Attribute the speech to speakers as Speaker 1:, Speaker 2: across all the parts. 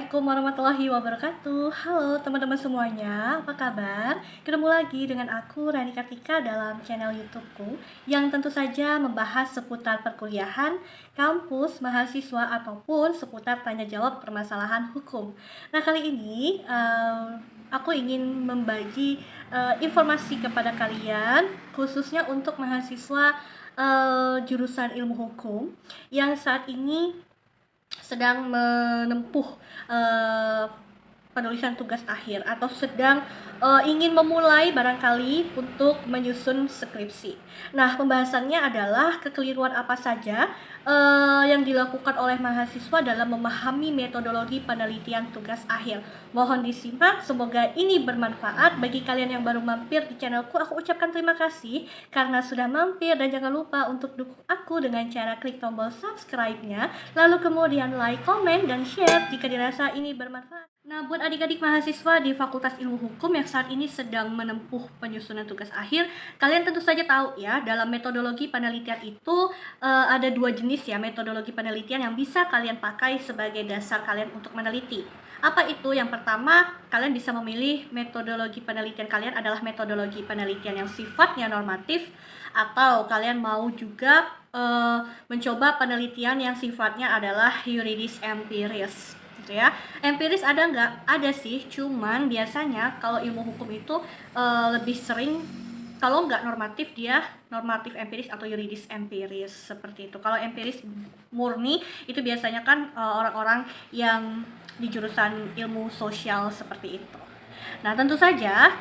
Speaker 1: Assalamualaikum warahmatullahi wabarakatuh. Halo teman-teman semuanya, apa kabar? Ketemu lagi dengan aku Rani Kartika dalam channel YouTubeku yang tentu saja membahas seputar perkuliahan, kampus, mahasiswa ataupun seputar tanya jawab permasalahan hukum. Nah, kali ini aku ingin membagi informasi kepada kalian khususnya untuk mahasiswa jurusan ilmu hukum yang saat ini sedang menempuh uh, penulisan tugas akhir atau sedang ingin memulai barangkali untuk menyusun skripsi. Nah, pembahasannya adalah kekeliruan apa saja yang dilakukan oleh mahasiswa dalam memahami metodologi penelitian tugas akhir. Mohon disimak, semoga ini bermanfaat bagi kalian yang baru mampir di channelku. Aku ucapkan terima kasih karena sudah mampir dan jangan lupa untuk dukung aku dengan cara klik tombol subscribe-nya, lalu kemudian like, komen, dan share jika dirasa ini bermanfaat. Nah, buat adik-adik mahasiswa di Fakultas Ilmu Hukum yang saat ini sedang menempuh penyusunan tugas akhir, kalian tentu saja tahu ya, dalam metodologi penelitian itu ada dua jenis ya metodologi penelitian yang bisa kalian pakai sebagai dasar kalian untuk meneliti. Apa itu? Yang pertama, kalian bisa memilih metodologi penelitian kalian adalah metodologi penelitian yang sifatnya normatif, atau kalian mau juga mencoba penelitian yang sifatnya adalah yuridis empiris. Gitu ya. Empiris ada nggak? Ada sih, cuman biasanya kalau ilmu hukum itu lebih sering, kalau nggak normatif dia normatif empiris atau yuridis empiris seperti itu. Kalau empiris murni itu biasanya kan orang-orang yang di jurusan ilmu sosial seperti itu. Nah, tentu saja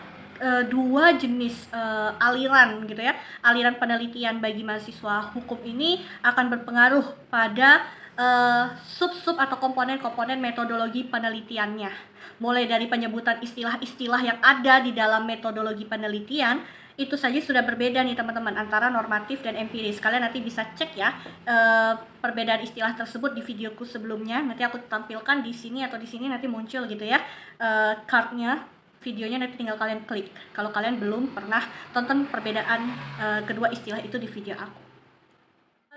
Speaker 1: dua jenis aliran gitu ya, aliran penelitian bagi mahasiswa hukum ini akan berpengaruh pada sub-sub atau komponen-komponen metodologi penelitiannya. Mulai dari penyebutan istilah-istilah yang ada di dalam metodologi penelitian, itu saja sudah berbeda nih teman-teman antara normatif dan empiris. Kalian nanti bisa cek ya perbedaan istilah tersebut di videoku sebelumnya. Nanti aku tampilkan di sini atau di sini nanti muncul gitu ya cardnya, videonya nanti tinggal kalian klik kalau kalian belum pernah tonton perbedaan kedua istilah itu di video aku.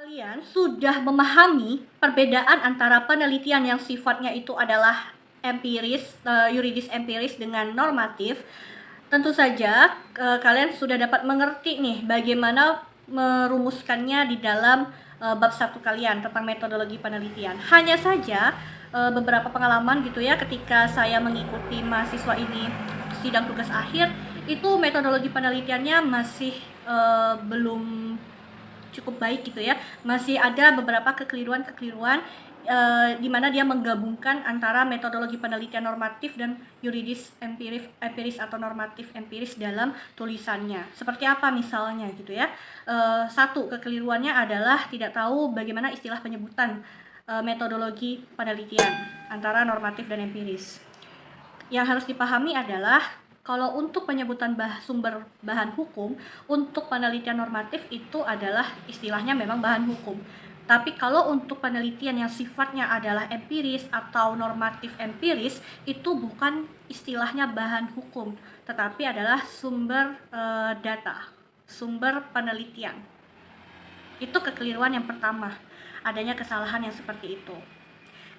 Speaker 1: Kalian sudah memahami perbedaan antara penelitian yang sifatnya itu adalah empiris, yuridis empiris dengan normatif. Tentu saja kalian sudah dapat mengerti nih bagaimana merumuskannya di dalam bab 1 kalian tentang metodologi penelitian. Hanya saja beberapa pengalaman gitu ya, ketika saya mengikuti mahasiswa ini sidang tugas akhir, itu metodologi penelitiannya masih belum cukup baik gitu ya. Masih ada beberapa kekeliruan-kekeliruan di mana dia menggabungkan antara metodologi penelitian normatif dan yuridis empiris atau normatif empiris dalam tulisannya. Seperti apa misalnya gitu ya. Satu, kekeliruannya adalah tidak tahu bagaimana istilah penyebutan metodologi penelitian antara normatif dan empiris. Yang harus dipahami adalah kalau untuk penyebutan sumber bahan hukum, untuk penelitian normatif itu adalah istilahnya memang bahan hukum. Tapi kalau untuk penelitian yang sifatnya adalah empiris atau normatif empiris, itu bukan istilahnya bahan hukum, tetapi adalah sumber data, sumber penelitian. Itu kekeliruan yang pertama, adanya kesalahan yang seperti itu.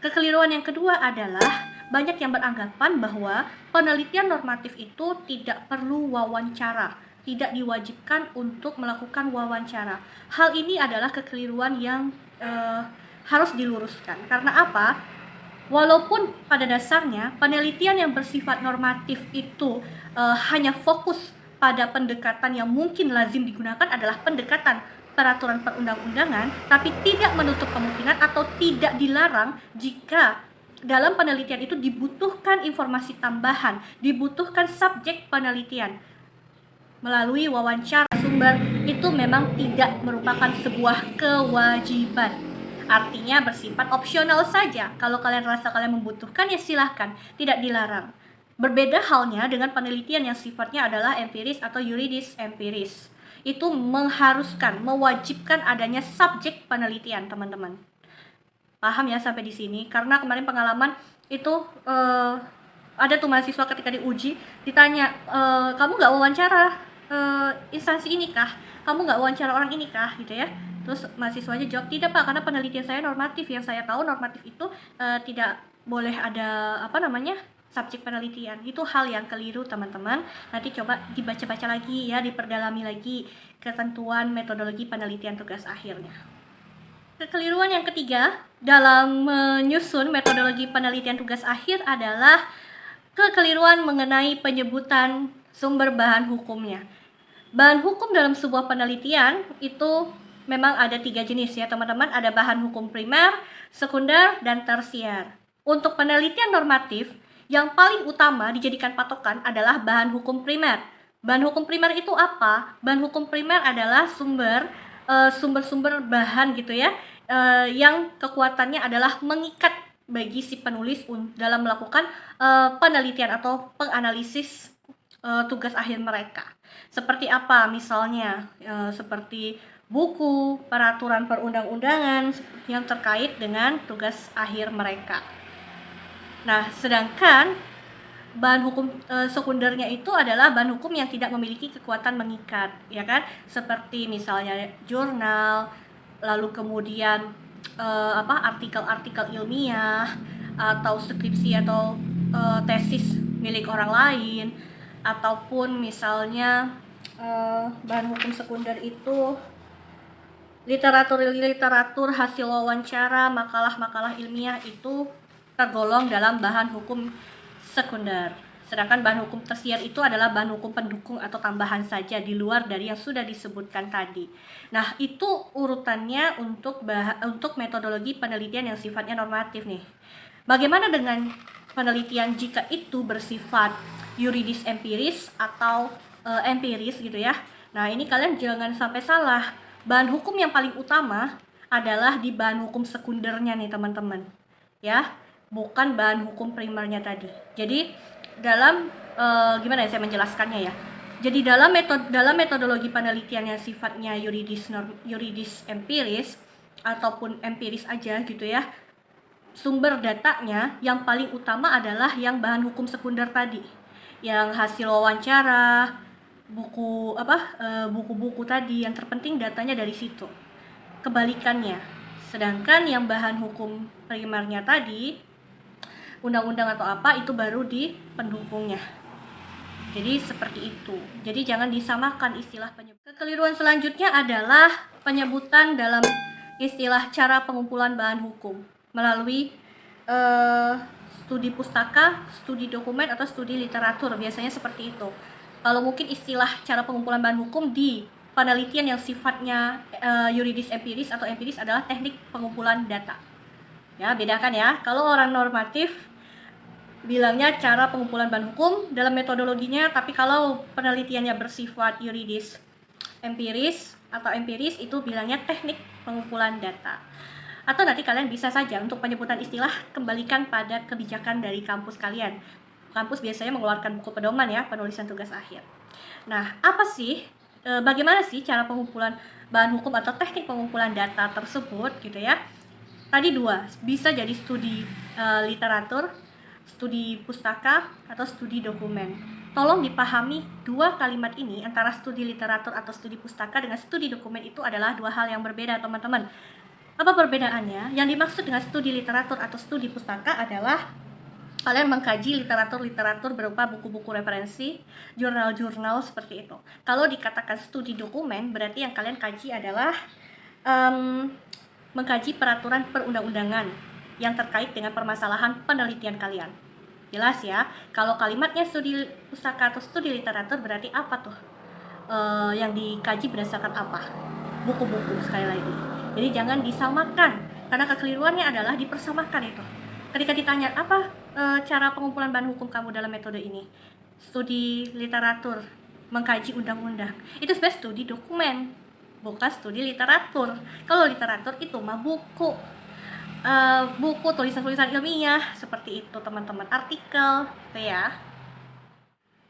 Speaker 1: Kekeliruan yang kedua adalah banyak yang beranggapan bahwa penelitian normatif itu tidak perlu wawancara, tidak diwajibkan untuk melakukan wawancara. Hal ini adalah kekeliruan yang harus diluruskan. Karena apa? Walaupun pada dasarnya penelitian yang bersifat normatif itu hanya fokus pada pendekatan yang mungkin lazim digunakan adalah pendekatan peraturan perundang-undangan, tapi tidak menutup kemungkinan atau tidak dilarang jika dalam penelitian itu dibutuhkan informasi tambahan, dibutuhkan subjek penelitian melalui wawancara sumber, itu memang tidak merupakan sebuah kewajiban. Artinya bersifat opsional saja. Kalau kalian rasa kalian membutuhkan ya silahkan, tidak dilarang. Berbeda halnya dengan penelitian yang sifatnya adalah empiris atau yuridis empiris. Itu mengharuskan, mewajibkan adanya subjek penelitian, teman-teman. Paham ya sampai di sini? Karena kemarin pengalaman itu ada tuh mahasiswa ketika diuji ditanya, kamu nggak wawancara instansi ini kah? Kamu nggak wawancara orang ini kah? Gitu ya. Terus mahasiswanya jawab, tidak pak, karena penelitian saya normatif. Yang saya tahu normatif itu tidak boleh ada subjek penelitian. Itu hal yang keliru teman-teman. Nanti coba dibaca-baca lagi ya, diperdalami lagi ketentuan metodologi penelitian tugas akhirnya. Kekeliruan yang ketiga dalam menyusun metodologi penelitian tugas akhir adalah kekeliruan mengenai penyebutan sumber bahan hukumnya. Bahan hukum dalam sebuah penelitian itu memang ada 3 jenis ya teman-teman. Ada bahan hukum primer, sekunder, dan tersier. Untuk penelitian normatif, yang paling utama dijadikan patokan adalah bahan hukum primer. Bahan hukum primer itu apa? Bahan hukum primer adalah sumber-sumber bahan gitu ya, yang kekuatannya adalah mengikat bagi si penulis dalam melakukan penelitian atau penganalisis tugas akhir mereka. Seperti apa misalnya? Seperti buku, peraturan perundang-undangan yang terkait dengan tugas akhir mereka. Nah, sedangkan bahan hukum sekundernya itu adalah bahan hukum yang tidak memiliki kekuatan mengikat, ya kan? Seperti misalnya jurnal, lalu kemudian artikel-artikel ilmiah atau skripsi atau tesis milik orang lain, ataupun misalnya bahan hukum sekunder itu literatur hasil wawancara, makalah-makalah ilmiah itu tergolong dalam bahan hukum sekunder. Sedangkan bahan hukum tersier itu adalah bahan hukum pendukung atau tambahan saja di luar dari yang sudah disebutkan tadi. Nah, itu urutannya untuk metodologi penelitian yang sifatnya normatif nih. Bagaimana dengan penelitian jika itu bersifat yuridis empiris atau empiris gitu ya. Nah, ini kalian jangan sampai salah. Bahan hukum yang paling utama adalah di bahan hukum sekundernya nih teman-teman. Ya, bukan bahan hukum primernya tadi. Jadi dalam gimana ya saya menjelaskannya ya. Jadi dalam metodologi penelitian yang sifatnya yuridis empiris ataupun empiris aja gitu ya, sumber datanya yang paling utama adalah yang bahan hukum sekunder tadi, yang hasil wawancara, buku-buku tadi, yang terpenting datanya dari situ. Kebalikannya, sedangkan yang bahan hukum primernya tadi, undang-undang atau apa, itu baru di pendukungnya. Jadi seperti itu. Jadi jangan disamakan istilah penyebutan. Kekeliruan selanjutnya adalah penyebutan dalam istilah cara pengumpulan bahan hukum melalui studi pustaka, studi dokumen, atau studi literatur. Biasanya seperti itu. Kalau mungkin istilah cara pengumpulan bahan hukum di penelitian yang sifatnya yuridis empiris atau empiris adalah teknik pengumpulan data. Ya, bedakan ya. Kalau orang normatif bilangnya cara pengumpulan bahan hukum dalam metodologinya, tapi kalau penelitiannya bersifat yuridis empiris atau empiris itu bilangnya teknik pengumpulan data. Atau nanti kalian bisa saja untuk penyebutan istilah kembalikan pada kebijakan dari kampus kalian. Kampus biasanya mengeluarkan buku pedoman ya, penulisan tugas akhir. Nah, bagaimana sih cara pengumpulan bahan hukum atau teknik pengumpulan data tersebut gitu ya? Tadi dua, bisa jadi studi literatur, studi pustaka, atau studi dokumen. Tolong dipahami dua kalimat ini antara studi literatur atau studi pustaka dengan studi dokumen itu adalah dua hal yang berbeda teman-teman. Apa perbedaannya? Yang dimaksud dengan studi literatur atau studi pustaka adalah kalian mengkaji literatur berupa buku-buku referensi, jurnal-jurnal seperti itu. Kalau dikatakan studi dokumen, berarti yang kalian kaji adalah mengkaji peraturan perundang-undangan yang terkait dengan permasalahan penelitian kalian. Jelas ya, kalau kalimatnya studi pustaka atau studi literatur berarti apa tuh? Yang dikaji berdasarkan apa? Buku-buku sekali lagi. Jadi jangan disamakan, karena kekeliruannya adalah dipersamakan itu. Ketika ditanya apa cara pengumpulan bahan hukum kamu dalam metode ini, studi literatur, mengkaji undang-undang, itu sebenarnya studi dokumen, bukan studi literatur. Kalau literatur itu mah buku, tulisan-tulisan ilmiah seperti itu teman-teman, artikel gitu ya.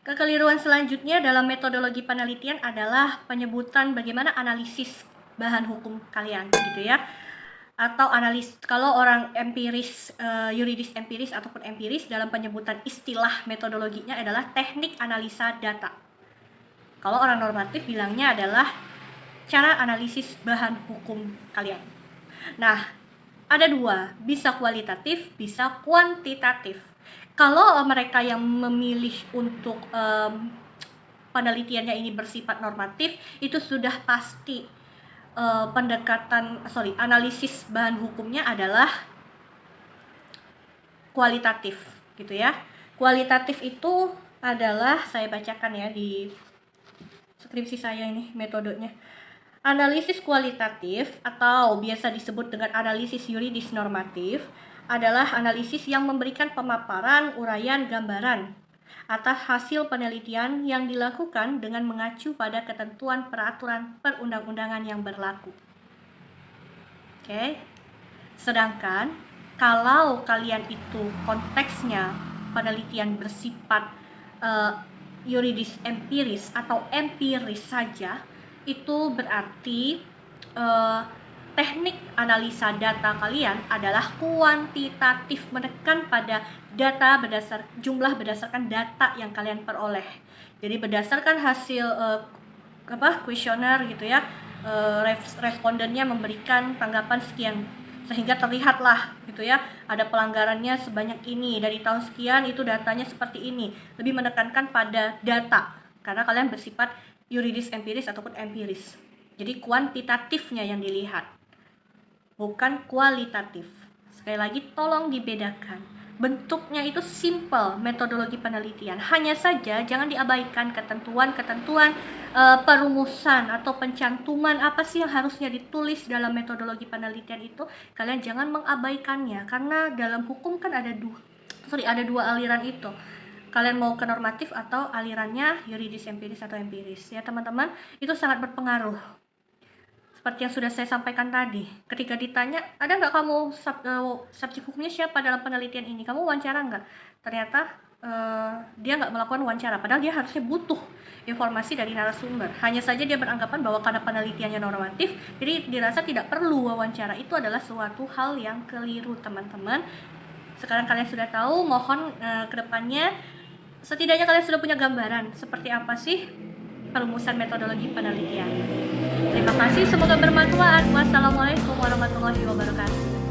Speaker 1: Kekeliruan selanjutnya dalam metodologi penelitian adalah penyebutan bagaimana analisis bahan hukum kalian gitu ya, atau kalau orang empiris, yuridis empiris ataupun empiris, dalam penyebutan istilah metodologinya adalah teknik analisa data. Kalau orang normatif bilangnya adalah cara analisis bahan hukum kalian. Nah, Ada dua, bisa kualitatif, bisa kuantitatif. Kalau mereka yang memilih untuk penelitiannya ini bersifat normatif, itu sudah pasti analisis bahan hukumnya adalah kualitatif gitu ya. Kualitatif itu adalah, saya bacakan ya di skripsi saya ini metodenya. Analisis kualitatif atau biasa disebut dengan analisis yuridis normatif adalah analisis yang memberikan pemaparan, uraian, gambaran atas hasil penelitian yang dilakukan dengan mengacu pada ketentuan peraturan perundang-undangan yang berlaku. Oke. Sedangkan kalau kalian itu konteksnya penelitian bersifat yuridis empiris atau empiris saja, itu berarti teknik analisa data kalian adalah kuantitatif, menekan pada data jumlah berdasarkan data yang kalian peroleh. Jadi berdasarkan hasil kuesioner gitu ya, respondennya memberikan tanggapan sekian, sehingga terlihatlah gitu ya, ada pelanggarannya sebanyak ini, dari tahun sekian itu datanya seperti ini. Lebih menekankan pada data karena kalian bersifat yuridis empiris ataupun empiris. Jadi kuantitatifnya yang dilihat, bukan kualitatif. Sekali lagi tolong dibedakan. Bentuknya itu simple, metodologi penelitian. Hanya saja jangan diabaikan ketentuan-ketentuan perumusan atau pencantuman apa sih yang harusnya ditulis dalam metodologi penelitian itu. Kalian jangan mengabaikannya, karena dalam hukum kan ada dua aliran itu. Kalian mau ke normatif atau alirannya yuridis empiris atau empiris ya teman-teman, itu sangat berpengaruh. Seperti yang sudah saya sampaikan tadi, ketika ditanya ada nggak kamu subjek hukumnya siapa dalam penelitian ini, kamu wawancara nggak, ternyata dia nggak melakukan wawancara, padahal dia harusnya butuh informasi dari narasumber. Hanya saja dia beranggapan bahwa karena penelitiannya normatif, jadi dirasa tidak perlu wawancara. Itu adalah suatu hal yang keliru teman-teman. Sekarang kalian sudah tahu, mohon kedepannya setidaknya kalian sudah punya gambaran seperti apa sih perumusan metodologi penelitian. Terima kasih, semoga bermanfaat. Wassalamualaikum warahmatullahi wabarakatuh.